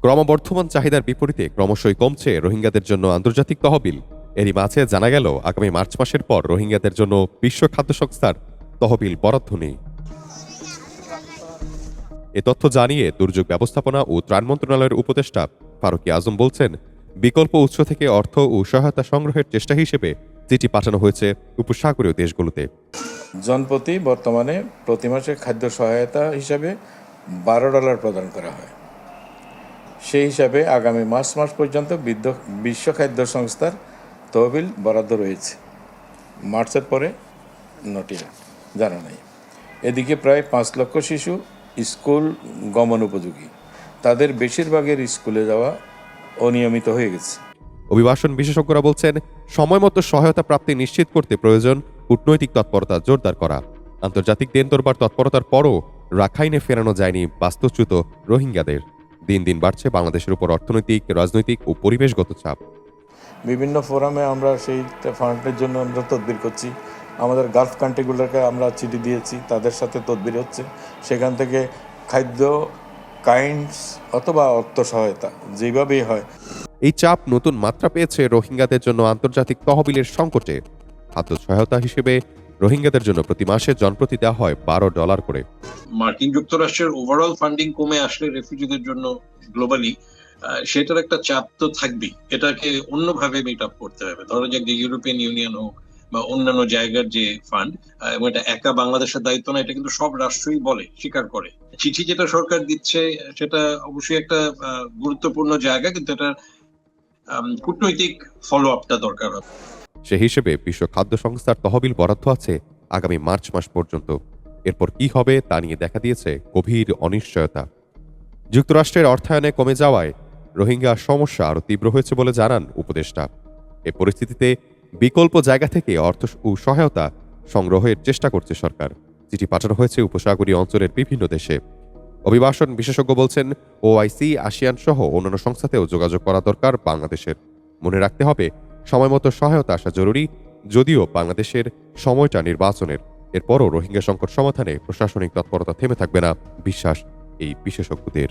ক্রমবর্ধমান চাহিদার বিপরীতে ক্রমশই কমছে রোহিঙ্গাদের জন্য আন্তর্জাতিক তহবিল। এরই মাঝে জানা গেল আগামী মার্চ মাসের পর রোহিঙ্গাদের জন্য বিশ্ব খাদ্য সংস্থার তহবিল বরাদ্দ নেই। এ তথ্য জানিয়ে দুর্যোগ ব্যবস্থাপনা ও ত্রাণ মন্ত্রণালয়ের উপদেষ্টা ফারুকী আজম বলছেন, বিকল্প উৎস থেকে অর্থ ও সহায়তা সংগ্রহের চেষ্টা হিসেবে চিঠি পাঠানো হয়েছে উপসাগরীয় দেশগুলোতে। জনপ্রতি বর্তমানে প্রতি মাসে খাদ্য সহায়তা হিসাবে $12 প্রদান করা হয়। সেই হিসাবে আগামী মার্চ মাস পর্যন্ত বিশ্ব খাদ্য সংস্থার তহবিল বরাদ্দ রয়েছে। মার্চের পরে নটিয়া জানা নাই। এদিকে প্রায় 5 লক্ষ শিশু স্কুল গমন উপযোগী, তাদের বেশিরভাগের স্কুলে যাওয়া অনিয়মিত হয়ে গেছে। অভিবাসন বিশেষজ্ঞরা বলছেন, সময়মতো সহায়তা প্রাপ্তি নিশ্চিত করতে প্রয়োজন কূটনৈতিক তৎপরতা জোরদার করা। আন্তর্জাতিক দেন দরবার তৎপরতার পরও রাখাইনে ফেরানো যায়নি বাস্তুচ্যুত রোহিঙ্গাদের। দিন দিন বাড়ছে বাংলাদেশের উপর অর্থনৈতিক, রাজনৈতিক ও পরিবেশগত চাপ। বিভিন্ন ফোরামে আমরা সেই ফান্ডের জন্য আমরা তদবির করছি। আমাদের গালফ কান্ট্রিগুলোকে আমরা চিঠি দিয়েছি, তাদের সাথে তদবির হচ্ছে। সেখান থেকে খাদ্য, কাইন্ডস অথবা অর্থ সহায়তা যেভাবেই হয়। এই চাপ নতুন মাত্রা পেয়েছে রোহিঙ্গাদের জন্য আন্তর্জাতিক তহবিলের সংকটে। খাদ্য সহায়তা হিসেবে রোহিঙ্গাদের জন্য প্রতি মাসে জনপ্রতি দেওয়া হয় $12 করে। মার্কিন যুক্তরাষ্ট্রের ওভারঅল ফান্ডিং কমে আসলে রেফিউজিদের জন্য গ্লোবালি সেটার একটা চাপ তো থাকবেই। এটাকে অন্যভাবে মিট আপ করতে হবে। ধরো যে ইউরোপিয়ান ইউনিয়ন হোক বা অন্যান্য জায়গার যে ফান্ড, এবং এটা একা বাংলাদেশের দায়িত্ব না, এটা কিন্তু সব রাষ্ট্রই বলে, স্বীকার করে। চিঠি যেটা সরকার দিচ্ছে সেটা অবশ্যই একটা গুরুত্বপূর্ণ জায়গা, কিন্তু এটা কূটনৈতিক ফলো আপটা দরকার হবে। সে হিসেবে বিশ্ব খাদ্য সংস্থার তহবিল বরাদ্দ আছে আগামী মার্চ মাস পর্যন্ত। এরপর কি হবে তা নিয়ে দেখা দিয়েছে গভীর অনিশ্চয়তা। যুক্তরাষ্ট্রের অর্থায়নে কমে যাওয়ায় রোহিঙ্গা সমস্যা আরও তীব্র হয়েছে বলে জানান উপদেষ্টা। এ পরিস্থিতিতে বিকল্প জায়গা থেকে অর্থ ও সহায়তা সংগ্রহের চেষ্টা করছে সরকার। চিঠি পাঠানো হয়েছে উপসাগরীয় অঞ্চলের বিভিন্ন দেশে। অভিবাসন বিশেষজ্ঞ বলছেন, ওআইসি, আসিয়ান সহ অন্যান্য সংস্থাতেও যোগাযোগ করা দরকার বাংলাদেশের। মনে রাখতে হবে, সময়মতো সহায়তা আসা জরুরি, যদিও বাংলাদেশের সময়টা নির্বাচনের। এরপরও রোহিঙ্গা সংকট সমাধানে প্রশাসনিক তৎপরতা থেমে থাকবে না, বিশ্বাস এই বিশেষজ্ঞদের।